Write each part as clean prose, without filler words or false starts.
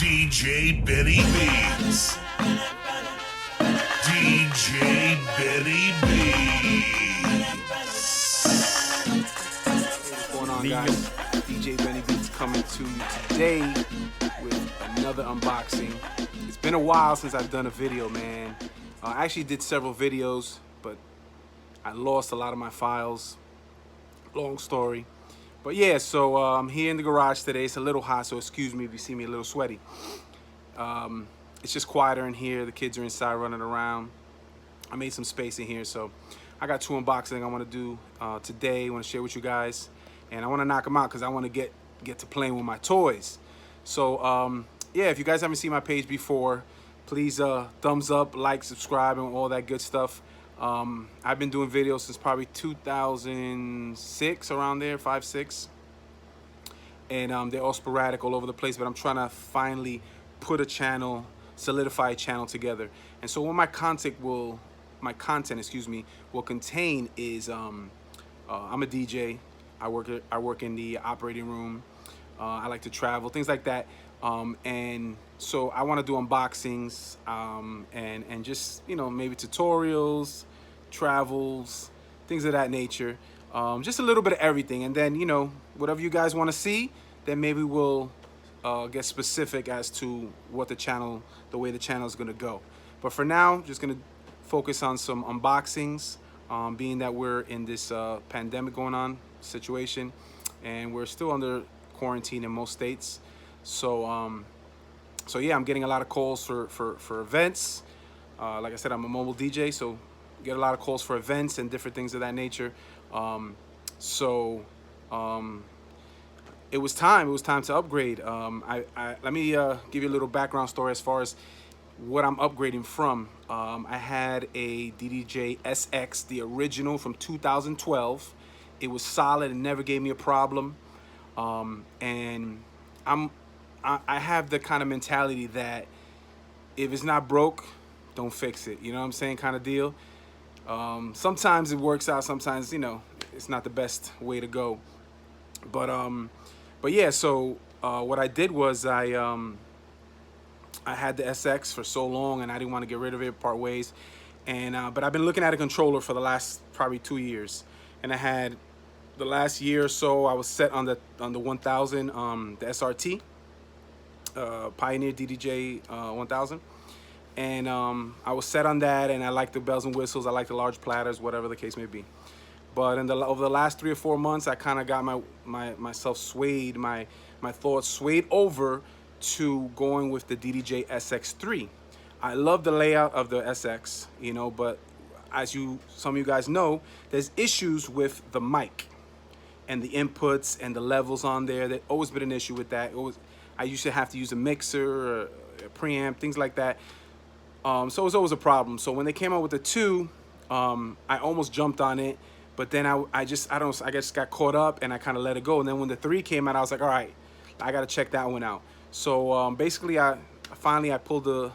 DJ Benny Beats. DJ Benny Beats. What's going on, guys? DJ Benny Beats coming to you today with another unboxing. It's been a while since I've done a video, man. I actually did several videos, but I lost a lot of my files. Long story. But yeah, so I'm here in the garage today. It's a little hot, so excuse me if you see me a little sweaty. It's just quieter in here. The kids are inside running around. I made some space in here, so I got two unboxings I want to do today. I want to share with you guys, and I want to knock them out because I want to get to playing with my toys. So yeah, if you guys haven't seen my page before, please thumbs up, like, subscribe, and all that good stuff. I've been doing videos since probably 2006, around there, 5, 6. And they're all sporadic all over the place, but I'm trying to finally put a channel, solidify a channel together. And so what my content will contain is I'm a DJ. I work in the operating room. I like to travel, things like that. And so I want to do unboxings and just, you know, maybe tutorials, travels, things of that nature. Just a little bit of everything. And then, you know, whatever you guys want to see, then maybe we'll get specific as to what the way the channel is going to go. But for now, just going to focus on some unboxings, being that we're in this pandemic going on situation, and we're still under quarantine in most states. So so yeah, I'm getting a lot of calls for events. Like I said, I'm a mobile DJ, so get a lot of calls for events and different things of that nature. It was time to upgrade. Let me give you a little background story as far as what I'm upgrading from. I had a DDJ-SX, the original from 2012. It was solid and never gave me a problem. And I have the kind of mentality that if it's not broke, don't fix it. You know what I'm saying, kind of deal. Sometimes it works out. Sometimes, you know, it's not the best way to go. But yeah. So what I did was I had the SX for so long, and I didn't want to get rid of it, part ways. And but I've been looking at a controller for the last probably 2 years, and I had the last year or so I was set on the 1000, the SRT, Pioneer DDJ 1000. And I was set on that, and I like the bells and whistles. I like the large platters, whatever the case may be. But over the last 3 or 4 months, I kind of got myself swayed, my thoughts swayed over to going with the DDJ-SX3. I love the layout of the SX, you know, but as some of you guys know, there's issues with the mic and the inputs and the levels on there. There's always been an issue with that. I used to have to use a mixer or a preamp, things like that. So it was always a problem. So when they came out with the 2, I almost jumped on it, but then I just got caught up and I kind of let it go. And then when the 3 came out, I was like, all right, I got to check that one out. So basically, I finally pulled the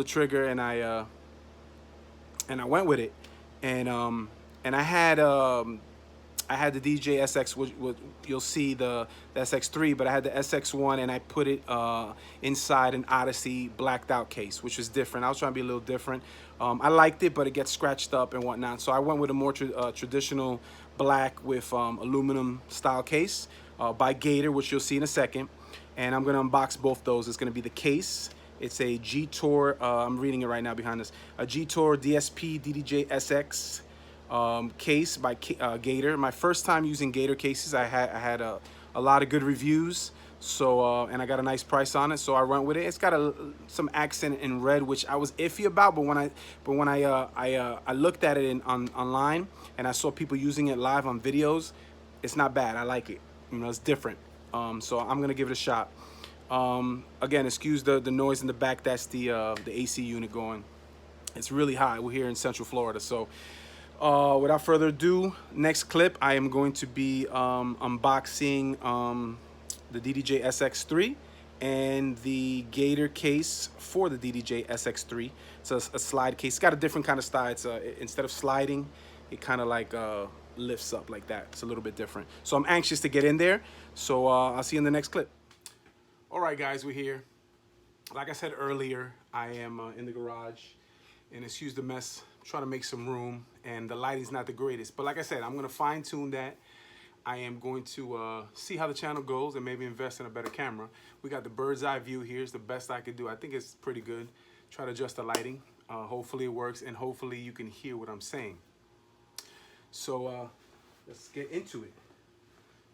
trigger, and I went with it. And I had the DDJ-SX, which you'll see the SX3, but I had the SX1, and I put it inside an Odyssey blacked out case, which was different. I was trying to be a little different. I liked it, but it gets scratched up and whatnot. So I went with a more traditional black with aluminum style case by Gator, which you'll see in a second. And I'm gonna unbox both those. It's gonna be the case. It's a G-tour. I'm reading it right now behind us. A G-tour DSP DDJ-SX. Case by Gator. My first time using Gator cases. I had a lot of good reviews, so and I got a nice price on it, so I went with it. It's got some accent in red, which I was iffy about, but when I looked at it online and I saw people using it live on videos, it's not bad. I like it. You know, it's different. So I'm gonna give it a shot. Again, excuse the noise in the back. That's the AC unit going. It's really hot. We're here in Central Florida, so. Without further ado, next clip, I am going to be unboxing the DDJ-SX3 and the Gator case for the DDJ-SX3. It's a slide case. It's got a different kind of style. It's instead of sliding, it kind of like lifts up like that. It's a little bit different. So I'm anxious to get in there. So I'll see you in the next clip. All right, guys, we're here. like I said earlier, I am in the garage, and excuse the mess. I'm trying to make some room, and the lighting's not the greatest. But like I said, I'm gonna fine tune that. I am going to see how the channel goes and maybe invest in a better camera. We got the bird's eye view here. It's the best I could do. I think it's pretty good. Try to adjust the lighting. Hopefully it works, and hopefully you can hear what I'm saying. So let's get into it.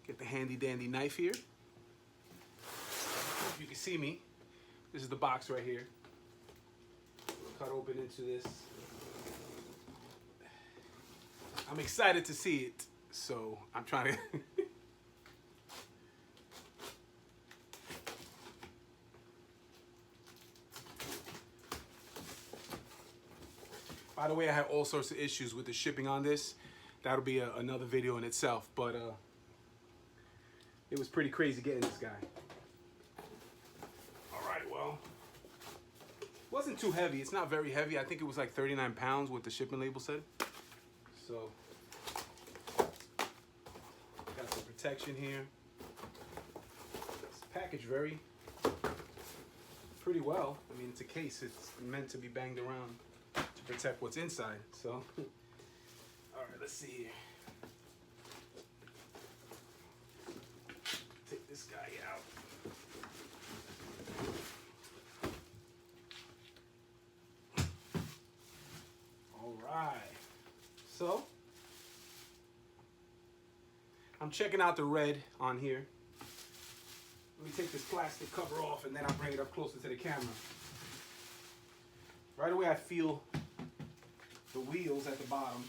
Get the handy dandy knife here. If you can see me, this is the box right here. Cut open into this. I'm excited to see it. So I'm trying to By the way, I have all sorts of issues with the shipping on this. That'll be another video in itself, but it was pretty crazy getting this guy. All right, well, wasn't too heavy. It's not very heavy. I think it was like 39 pounds what the shipping label said. So got some protection here. It's packaged pretty well. I mean, it's a case. It's meant to be banged around to protect what's inside. So, all right, let's see here. Take this guy out. All right. So, I'm checking out the red on here. Let me take this plastic cover off and then I'll bring it up closer to the camera. Right away I feel the wheels at the bottom.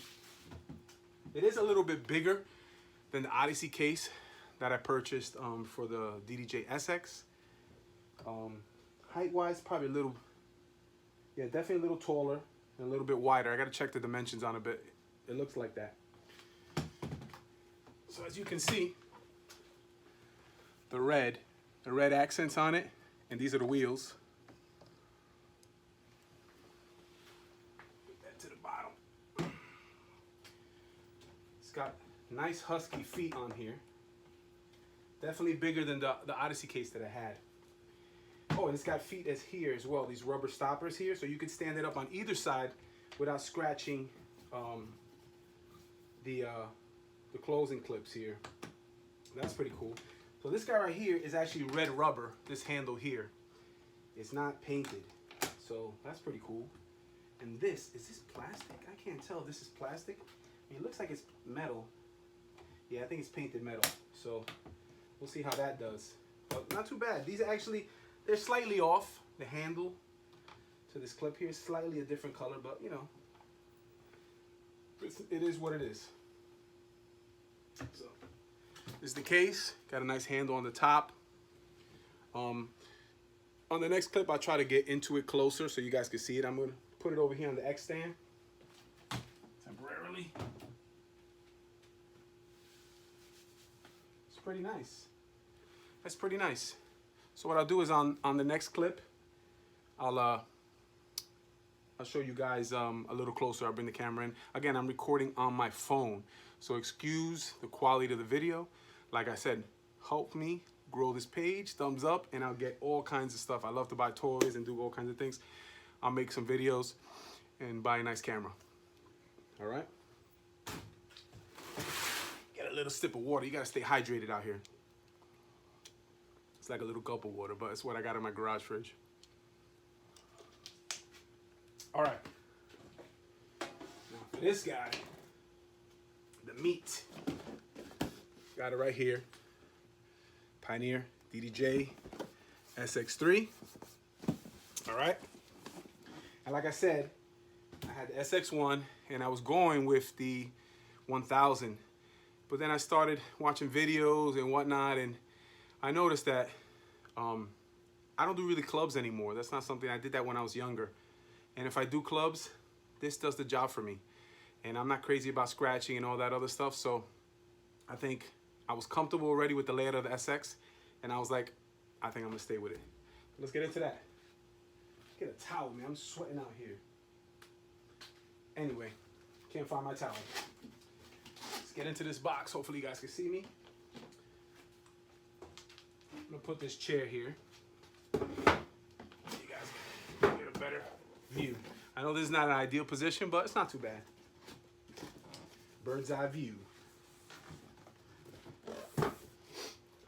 It is a little bit bigger than the Odyssey case that I purchased for the DDJ-SX. Height-wise, probably a little, yeah, definitely a little taller and a little bit wider. I gotta check the dimensions on a bit. It looks like that. So as you can see, the red accents on it, and these are the wheels. Put that to the bottom. It's got nice husky feet on here. Definitely bigger than the Odyssey case that I had. Oh, and it's got feet as here as well, these rubber stoppers here, so you can stand it up on either side without scratching the closing clips here. That's pretty cool. So this guy right here is actually red rubber, this handle here. It's not painted, so that's pretty cool. And is this plastic? I can't tell if this is plastic. I mean, it looks like it's metal. Yeah, I think it's painted metal. So we'll see how that does. But not too bad. These are actually, they're slightly off. The handle to this clip here is slightly a different color, but you know, it is what it is. So this is the case. Got a nice handle on the top. On the next clip, I'll try to get into it closer so you guys can see it. I'm gonna put it over here on the X stand temporarily. It's pretty nice. That's pretty nice. So what I'll do is on the next clip, I'll show you guys a little closer. I'll bring the camera in. Again, I'm recording on my phone, so excuse the quality of the video. Like I said, help me grow this page, thumbs up, and I'll get all kinds of stuff. I love to buy toys and do all kinds of things. I'll make some videos and buy a nice camera. All right? Get a little sip of water. You gotta stay hydrated out here. It's like a little gulp of water, but it's what I got in my garage fridge. All right. Now for this guy, the meat. Got it right here. Pioneer DDJ-SX3. All right. And like I said, I had the SX1 and I was going with the 1000. But then I started watching videos and whatnot, and I noticed that I don't do really clubs anymore. That's not something, I did that when I was younger. And if I do clubs, this does the job for me. And I'm not crazy about scratching and all that other stuff. So I think I was comfortable already with the layout of the SX. And I was like, I think I'm gonna stay with it. Let's get into that. Get a towel, man. I'm sweating out here. Anyway, can't find my towel. Let's get into this box. Hopefully you guys can see me. I'm gonna put this chair here. You I know this is not an ideal position, but it's not too bad. Bird's eye view.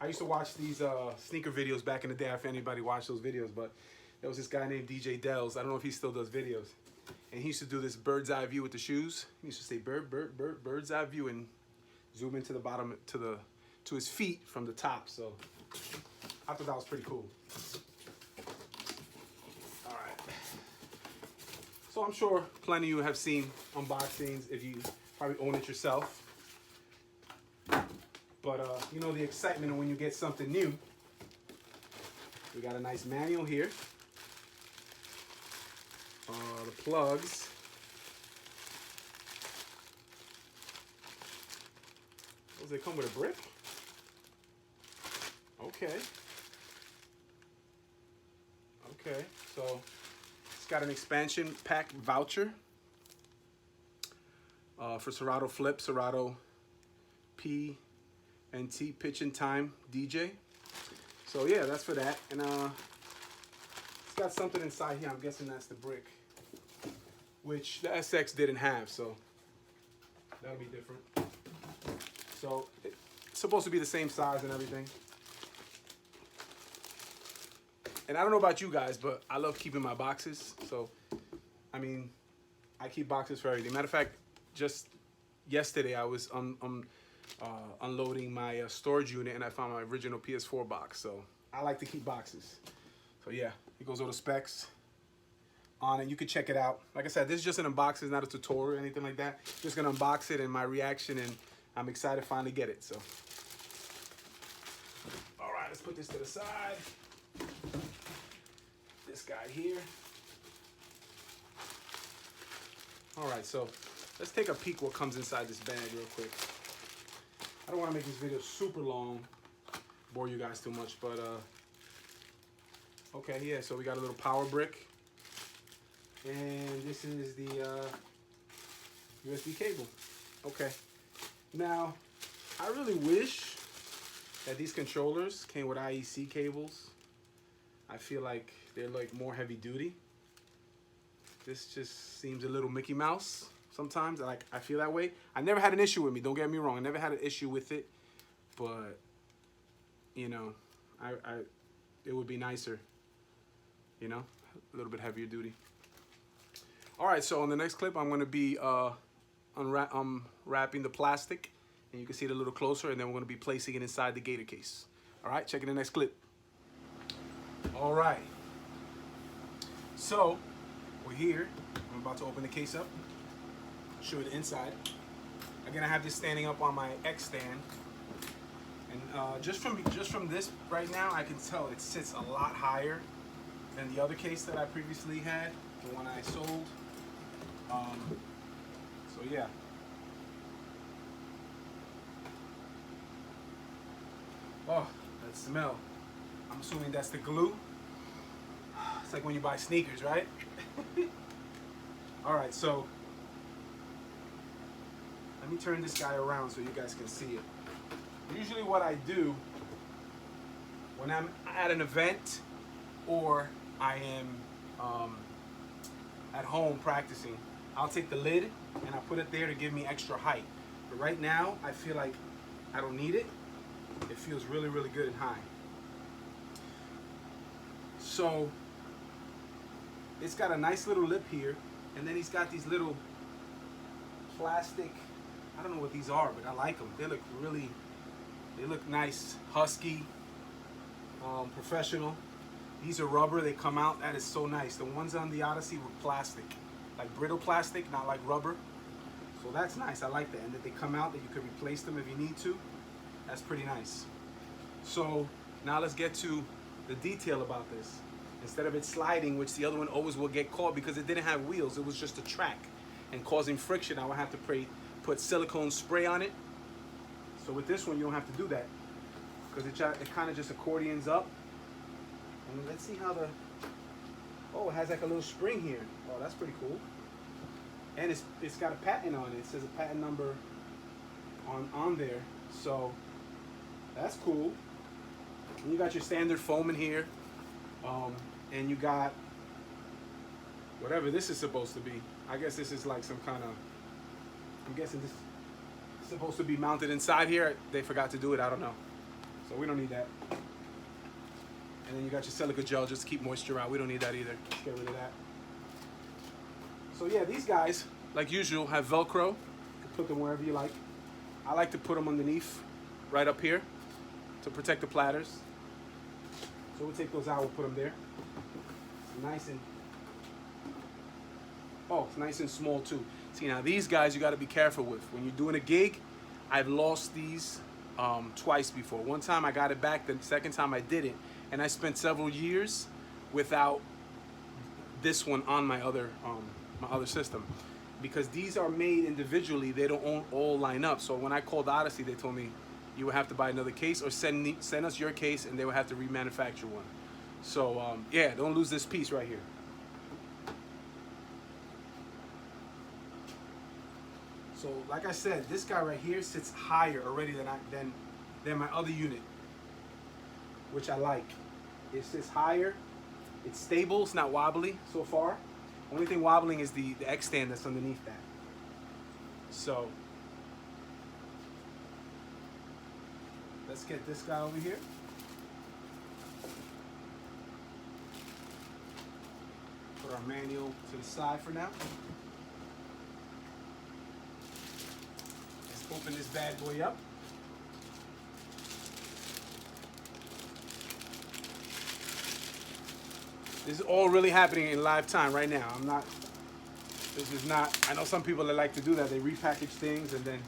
I used to watch these sneaker videos back in the day. If anybody watched those videos, but there was this guy named DJ Dells. I don't know if he still does videos. And he used to do this bird's eye view with the shoes. He used to say bird's eye view and zoom into the bottom to his feet from the top. So I thought that was pretty cool. All right. So I'm sure plenty of you have seen unboxings if you probably own it yourself. But you know the excitement of when you get something new. We got a nice manual here. The plugs. Does it come with a brick? Okay. Okay, so it's got an expansion pack voucher for Serato Flip, Serato P and T Pitch and Time DJ. So yeah, that's for that. And it's got something inside here. I'm guessing that's the brick, which the SX didn't have, so that'll be different. So it's supposed to be the same size and everything. And I don't know about you guys, but I love keeping my boxes. So, I mean, I keep boxes for everything. Matter of fact, just yesterday I was unloading my storage unit and I found my original PS4 box. So I like to keep boxes. So yeah, here goes all the specs on it. You can check it out. Like I said, this is just an unboxing, not a tutorial or anything like that. Just gonna unbox it and my reaction, and I'm excited to finally get it. So, all right, let's put this to the side. This guy here. All right, so let's take a peek what comes inside this bag real quick. I don't want to make this video super long, bore you guys too much, but okay, yeah, so we got a little power brick, and this is the USB cable. Okay, now I really wish that these controllers came with IEC cables. I feel like they're like more heavy duty. This just seems a little Mickey Mouse sometimes. I feel that way. I never had an issue with me. Don't get me wrong. I never had an issue with it, but you know, it would be nicer. You know, a little bit heavier duty. All right. So on the next clip, I'm going to be unwrapping the plastic, and you can see it a little closer, and then we're going to be placing it inside the Gator case. All right. Check in the next clip. All right. So we're here. I'm about to open the case up. Show you the inside. Again, I have this standing up on my X stand, and just from this right now, I can tell it sits a lot higher than the other case that I previously had, the one I sold. So yeah. Oh, that smell. I'm assuming that's the glue. It's like when you buy sneakers, right? All right, so let me turn this guy around so you guys can see it. Usually what I do when I'm at an event or I am at home practicing, I'll take the lid and I put it there to give me extra height. But right now, I feel like I don't need it. It feels really, really good and high. So it's got a nice little lip here, and then he's got these little plastic, I don't know what these are, but I like them. They look nice, husky, professional. These are rubber, they come out, that is so nice. The ones on the Odyssey were plastic, like brittle plastic, not like rubber. So that's nice, I like that. And that they come out, that you can replace them if you need to. That's pretty nice. So now let's get to the detail about this. Instead of it sliding, which the other one always will get caught because it didn't have wheels, it was just a track and causing friction, I would have to put silicone spray on it. So with this one, you don't have to do that because it kind of just accordions up. And let's see how oh, it has like a little spring here. Oh, that's pretty cool. And it's got a patent on it. It says a patent number on there. So that's cool. And you got your standard foam in here. And you got whatever this is supposed to be. I guess this is like some kind of, I'm guessing this is supposed to be mounted inside here. They forgot to do it, I don't know. So we don't need that. And then you got your silica gel just to keep moisture out. We don't need that either. Let's get rid of that. So yeah, these guys, like usual, have Velcro. You can put them wherever you like. I like to put them underneath, right up here, to protect the platters. So we'll take those out, we'll put them there. It's nice and, oh, it's nice and small too. See, now these guys you got to be careful with. When you're doing a gig, I've lost these twice before. One time I got it back, the second time I didn't, and I spent several years without this one on my other system, because these are made individually. They don't all line up. So when I called Odyssey, they told me you would have to buy another case or send us your case, and they would have to remanufacture one. So yeah, don't lose this piece right here. So like I said, this guy right here sits higher already than my other unit, which I like. It sits higher. It's stable. It's not wobbly so far. Only thing wobbling is the X stand that's underneath that. So let's get this guy over here. Put our manual to the side for now. Let's open this bad boy up. This is all really happening in live time right now. This is not, I know some people that like to do that. They repackage things and then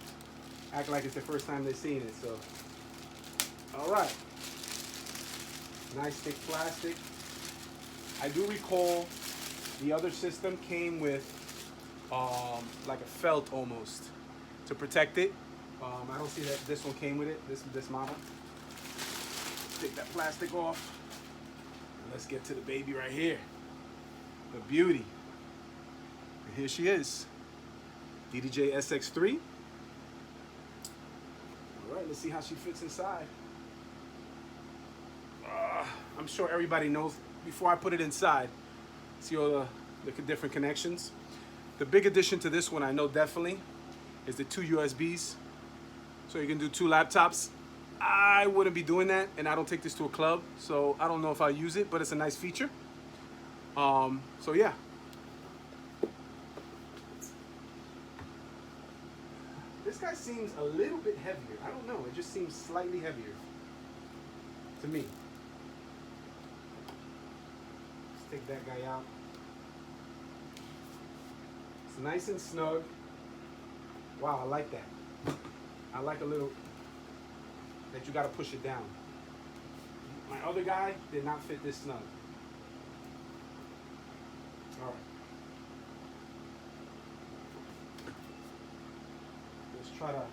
act like it's the first time they've seen it, so. All right. Nice thick plastic. I do recall the other system came with like a felt almost to protect it. I don't see that this one came with it, this model. Take that plastic off. Let's get to the baby right here. The beauty. And here she is. DDJ-SX3. All right, let's see how she fits inside. I'm sure everybody knows before I put it inside. See all the different connections. The big addition to this one, I know definitely, is the 2 USBs. So you can do 2 laptops. I wouldn't be doing that, and I don't take this to a club, so I don't know if I'll use it, but it's a nice feature. So yeah. This guy seems a little bit heavier. I don't know, it just seems slightly heavier to me. Let's take that guy out. It's nice and snug. Wow, I like that. I like a little that you got to push it down. My other guy did not fit this snug. All right. Let's try to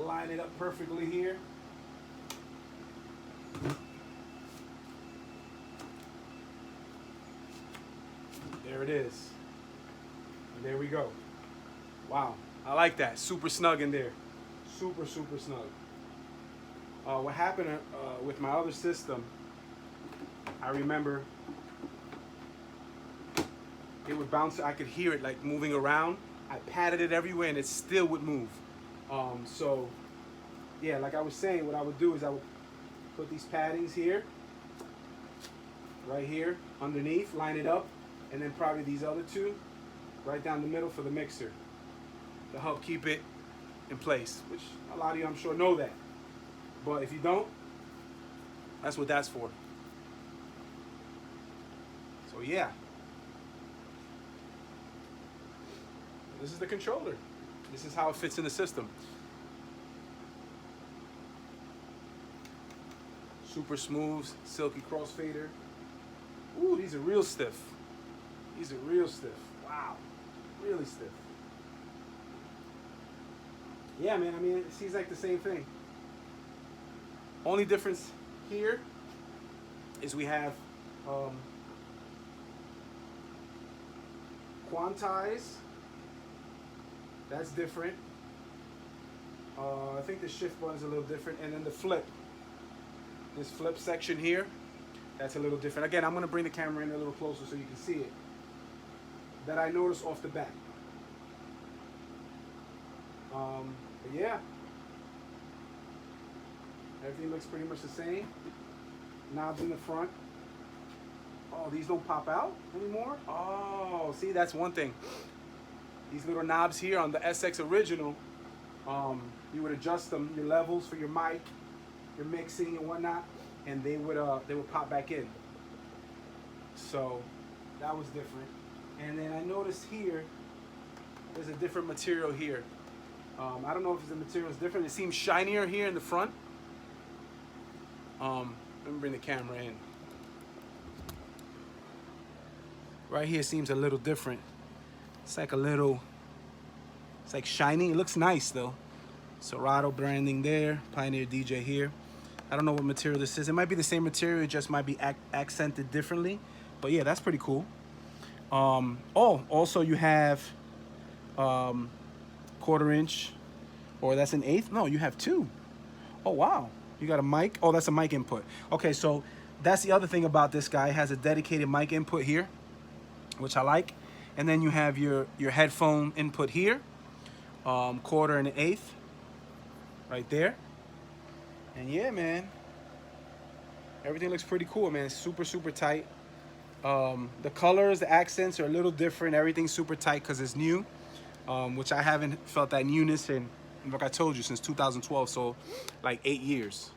line it up perfectly here. There it is. And there we go. Wow, I like that. Super snug in there. Super, super snug. What happened with my other system, I remember it would bounce. I could hear it like moving around. I patted it everywhere and it still would move. So yeah, like I was saying, what I would do is I would put these paddings here, right here, underneath, line it up, and then probably these other 2 right down the middle for the mixer to help keep it in place, which a lot of you I'm sure know that. But if you don't, that's what that's for. So yeah. This is the controller. This is how it fits in the system. Super smooth, silky crossfader. Ooh, these are real stiff. These are real stiff. Wow, really stiff. Yeah, man, I mean, it seems like the same thing. Only difference here is we have quantize. That's different. I think the shift button is a little different. And then the flip. This flip section here, that's a little different. Again, I'm going to bring the camera in a little closer so you can see it. that I noticed off the bat. But yeah, everything looks pretty much the same. Knobs in the front. Oh, these don't pop out anymore? Oh, see, that's one thing. These little knobs here on the SX original, you would adjust them, your levels for your mic, your mixing and whatnot, and they would pop back in. So that was different. And then I noticed here, there's a different material here. I don't know if the material is different. It seems shinier here in the front. Let me bring the camera in. Right here seems a little different. It's like it's like shiny. It looks nice though. Serato branding there, Pioneer DJ here. I don't know what material this is. It might be the same material, it just might be accented differently. But yeah, that's pretty cool. Oh, also you have 1/4 inch, or that's an 1/8. No, you have 2. Oh wow, you got a mic. Oh, that's a mic input. Okay, so that's the other thing about this guy. It has a dedicated mic input here, which I like. And then you have your headphone input here, 1/4 and an 1/8 right there. And yeah, man, everything looks pretty cool, man. It's super, super tight. The colors, the accents are a little different. Everything's super tight because it's new, which I haven't felt that newness in, like I told you, since 2012, so like 8 years.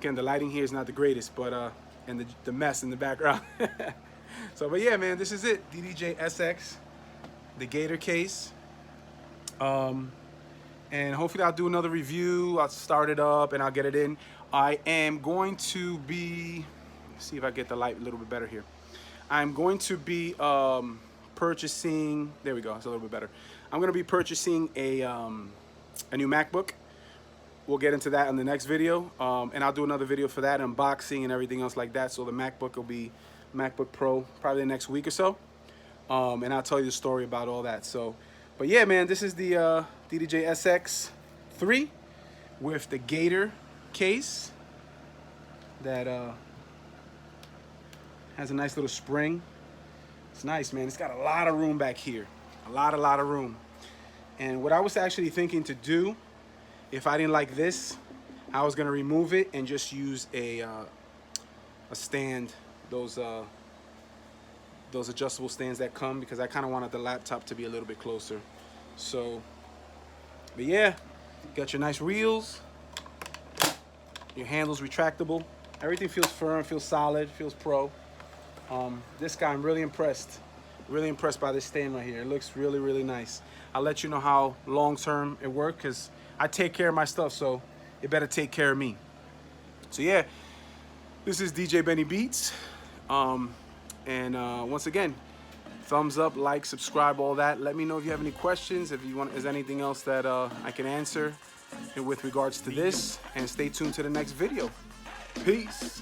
Again, the lighting here is not the greatest, but and the mess in the background. So, but yeah, man, this is it. DDJ-SX, the Gator case. And hopefully I'll do another review. I'll start it up and I'll get it in. I am going to be, let's see if I get the light a little bit better here. I'm going to be purchasing, there we go, it's a little bit better. I'm going to be purchasing a new MacBook. We'll get into that in the next video. And I'll do another video for that, unboxing and everything else like that. So the MacBook will be MacBook Pro probably the next week or so. And I'll tell you the story about all that. So, but yeah, man, this is the DDJ-SX3 with the Gator case that has a nice little spring. It's nice, man. It's got a lot of room back here. A lot of room. And what I was actually thinking to do, if I didn't like this, I was gonna remove it and just use a stand, those adjustable stands that come, because I kind of wanted the laptop to be a little bit closer. So, but yeah, got your nice wheels, your handles retractable. Everything feels firm, feels solid, feels pro. This guy, I'm really impressed by this stand right here. It looks really, really nice. I'll let you know how long-term it works, because I take care of my stuff, so it better take care of me. So yeah, this is DJ Benny Beats. Once again, thumbs up, like, subscribe, all that. Let me know if you have any questions, if you want, is anything else that I can answer with regards to this, and stay tuned to the next video. Peace.